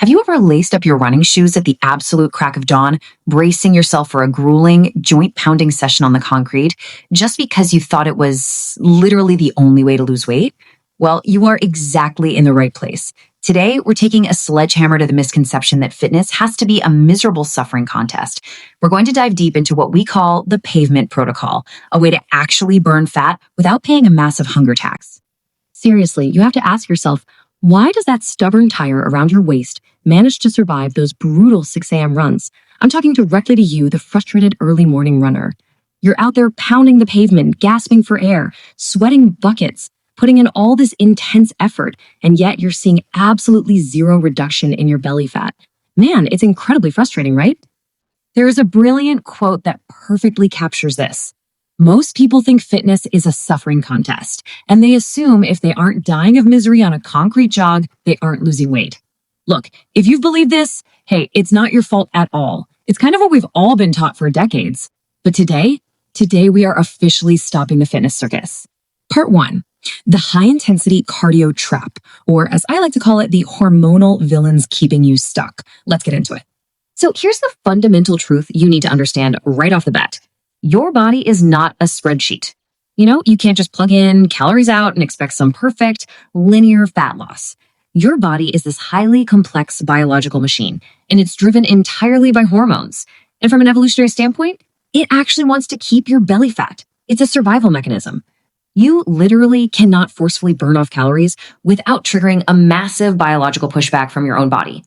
Have you ever laced up your running shoes at the absolute crack of dawn, bracing yourself for a grueling, joint-pounding session on the concrete, just because you thought it was literally the only way to lose weight? Well, you are exactly in the right place. Today, we're taking a sledgehammer to the misconception that fitness has to be a miserable suffering contest. We're going to dive deep into what we call the Pavement Protocol, a way to actually burn fat without paying a massive hunger tax. Seriously, you have to ask yourself, why does that stubborn tire around your waist manage to survive those brutal 6 a.m. runs? I'm talking directly to you, the frustrated early morning runner. You're out there pounding the pavement, gasping for air, sweating buckets, putting in all this intense effort, and yet you're seeing absolutely zero reduction in your belly fat. Man, it's incredibly frustrating, right? There is a brilliant quote that perfectly captures this. Most people think fitness is a suffering contest, and they assume if they aren't dying of misery on a concrete jog, they aren't losing weight. Look, if you've believed this, hey, it's not your fault at all. It's kind of what we've all been taught for decades. But today we are officially stopping the fitness circus. Part 1. The high-intensity cardio trap, or as I like to call it, the hormonal villains keeping you stuck. Let's get into it. So here's the fundamental truth you need to understand right off the bat. Your body is not a spreadsheet. You can't just plug in calories out and expect some perfect linear fat loss. Your body is this highly complex biological machine, and it's driven entirely by hormones. And from an evolutionary standpoint, it actually wants to keep your belly fat. It's a survival mechanism. You literally cannot forcefully burn off calories without triggering a massive biological pushback from your own body.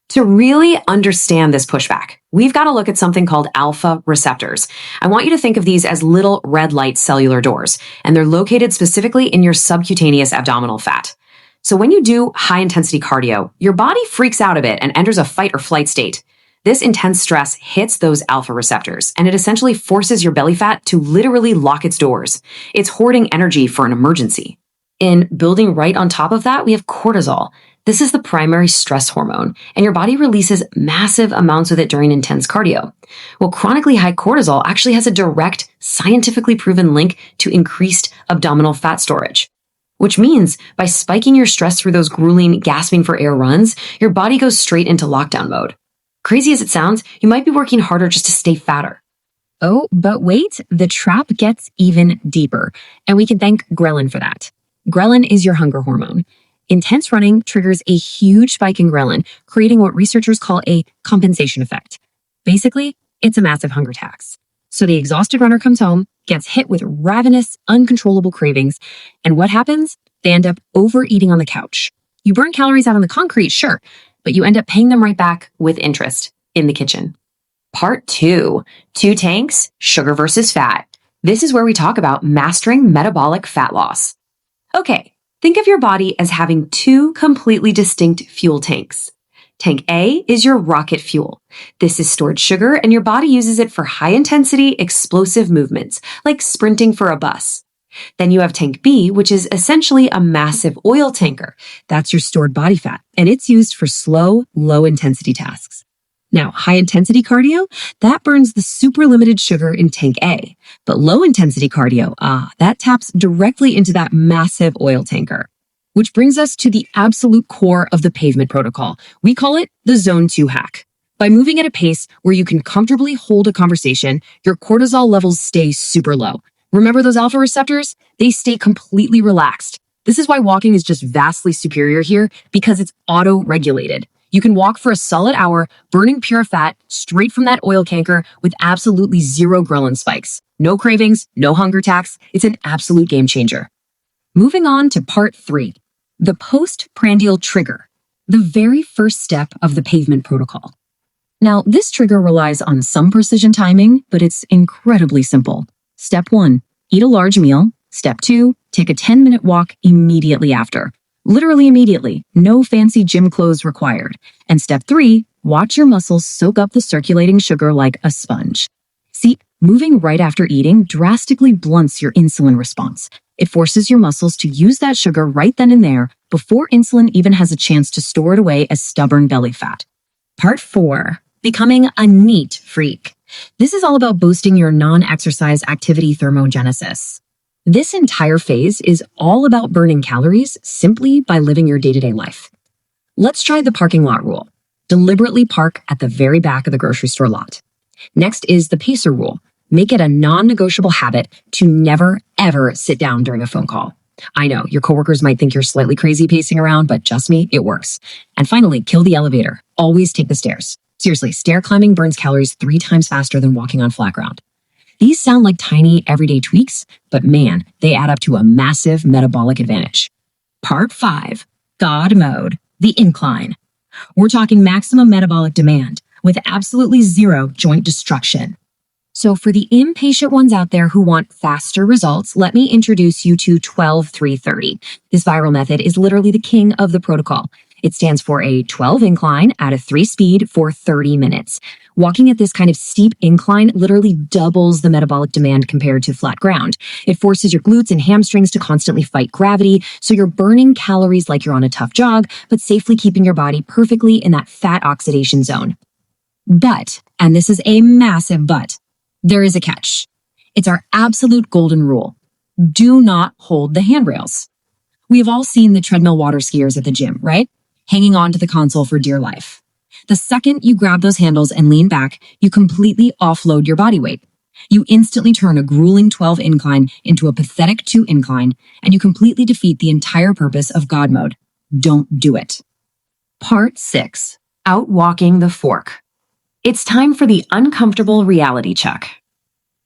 To really understand this pushback, we've got to look at something called alpha receptors. I want you to think of these as little red light cellular doors, and they're located specifically in your subcutaneous abdominal fat. So when you do high-intensity cardio, your body freaks out a bit and enters a fight or flight state. This intense stress hits those alpha receptors, and it essentially forces your belly fat to literally lock its doors. It's hoarding energy for an emergency. In building right on top of that, we have cortisol. This is the primary stress hormone, and your body releases massive amounts of it during intense cardio. Well, chronically high cortisol actually has a direct, scientifically proven link to increased abdominal fat storage, which means by spiking your stress through those grueling, gasping for air runs, your body goes straight into lockdown mode. Crazy as it sounds, you might be working harder just to stay fatter. Oh, but wait, the trap gets even deeper, and we can thank Ghrelin for that. Ghrelin is your hunger hormone. Intense running triggers a huge spike in ghrelin, creating what researchers call a compensation effect. Basically, it's a massive hunger tax. So the exhausted runner comes home, gets hit with ravenous, uncontrollable cravings, and what happens? They end up overeating on the couch. You burn calories out on the concrete, sure, but you end up paying them right back with interest in the kitchen. Part 2, 2 tanks, sugar versus fat. This is where we talk about mastering metabolic fat loss. Okay. Think of your body as having 2 completely distinct fuel tanks. Tank A is your rocket fuel. This is stored sugar, and your body uses it for high-intensity, explosive movements, like sprinting for a bus. Then you have Tank B, which is essentially a massive oil tanker. That's your stored body fat, and it's used for slow, low-intensity tasks. Now, high-intensity cardio, that burns the super limited sugar in Tank A. But low-intensity cardio, that taps directly into that massive oil tanker. Which brings us to the absolute core of the Pavement Protocol. We call it the Zone 2 hack. By moving at a pace where you can comfortably hold a conversation, your cortisol levels stay super low. Remember those alpha receptors? They stay completely relaxed. This is why walking is just vastly superior here, because it's auto-regulated. You can walk for a solid hour, burning pure fat straight from that oil tanker with absolutely zero ghrelin spikes. No cravings, no hunger tax. It's an absolute game changer. Moving on to part 3, the postprandial trigger, the very first step of the Pavement Protocol. Now, this trigger relies on some precision timing, but it's incredibly simple. Step 1, eat a large meal. Step 2, take a 10-minute walk immediately after. Literally immediately, no fancy gym clothes required. And step 3, watch your muscles soak up the circulating sugar like a sponge. See, moving right after eating drastically blunts your insulin response. It forces your muscles to use that sugar right then and there before insulin even has a chance to store it away as stubborn belly fat. Part 4, becoming a neat freak. This is all about boosting your non-exercise activity thermogenesis. This entire phase is all about burning calories simply by living your day-to-day life. Let's try the parking lot rule. Deliberately park at the very back of the grocery store lot. Next is the pacer rule. Make it a non-negotiable habit to never, ever sit down during a phone call. I know, your coworkers might think you're slightly crazy pacing around, but just me, it works. And finally, kill the elevator. Always take the stairs. Seriously, stair climbing burns calories 3 times faster than walking on flat ground. These sound like tiny, everyday tweaks, but man, they add up to a massive metabolic advantage. Part 5, God Mode, the Incline. We're talking maximum metabolic demand with absolutely zero joint destruction. So for the impatient ones out there who want faster results, let me introduce you to 12-3-30. This viral method is literally the king of the protocol. It stands for a 12 incline at a 3 speed for 30 minutes. Walking at this kind of steep incline literally doubles the metabolic demand compared to flat ground. It forces your glutes and hamstrings to constantly fight gravity, so you're burning calories like you're on a tough jog, but safely keeping your body perfectly in that fat oxidation zone. But, and this is a massive but, there is a catch. It's our absolute golden rule. Do not hold the handrails. We have all seen the treadmill water skiers at the gym, right? Hanging on to the console for dear life. The second you grab those handles and lean back, you completely offload your body weight. You instantly turn a grueling 12 incline into a pathetic 2 incline, and you completely defeat the entire purpose of God mode. Don't do it. Part 6, Outwalking the Fork. It's time for the uncomfortable reality check.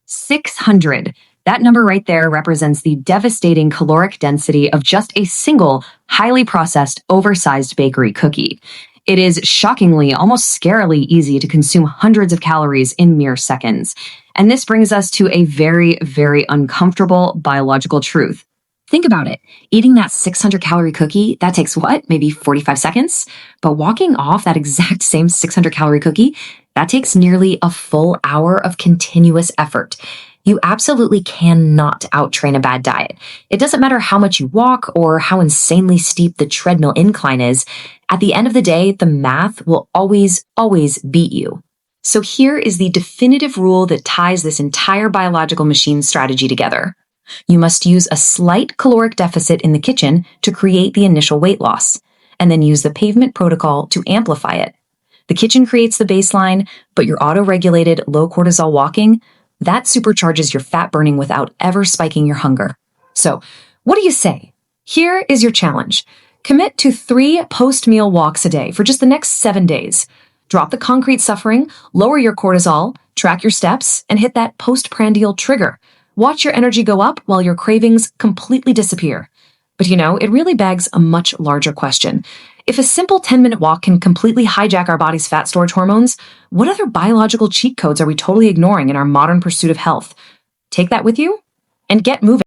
600. That number right there represents the devastating caloric density of just a single, highly processed, oversized bakery cookie. It is shockingly, almost scarily easy to consume hundreds of calories in mere seconds. And this brings us to a very, very uncomfortable biological truth. Think about it. Eating that 600-calorie cookie, that takes what? Maybe 45 seconds? But walking off that exact same 600-calorie cookie, that takes nearly a full hour of continuous effort. You absolutely cannot outtrain a bad diet. It doesn't matter how much you walk or how insanely steep the treadmill incline is. At the end of the day, the math will always, always beat you. So here is the definitive rule that ties this entire biological machine strategy together. You must use a slight caloric deficit in the kitchen to create the initial weight loss, and then use the Pavement Protocol to amplify it. The kitchen creates the baseline, but your auto-regulated low cortisol walking, that supercharges your fat burning without ever spiking your hunger. So, what do you say? Here is your challenge. Commit to 3 post-meal walks a day for just the next 7 days. Drop the concrete suffering, lower your cortisol, track your steps, and hit that postprandial trigger. Watch your energy go up while your cravings completely disappear. But it really begs a much larger question. If a simple 10-minute walk can completely hijack our body's fat storage hormones, what other biological cheat codes are we totally ignoring in our modern pursuit of health? Take that with you and get moving.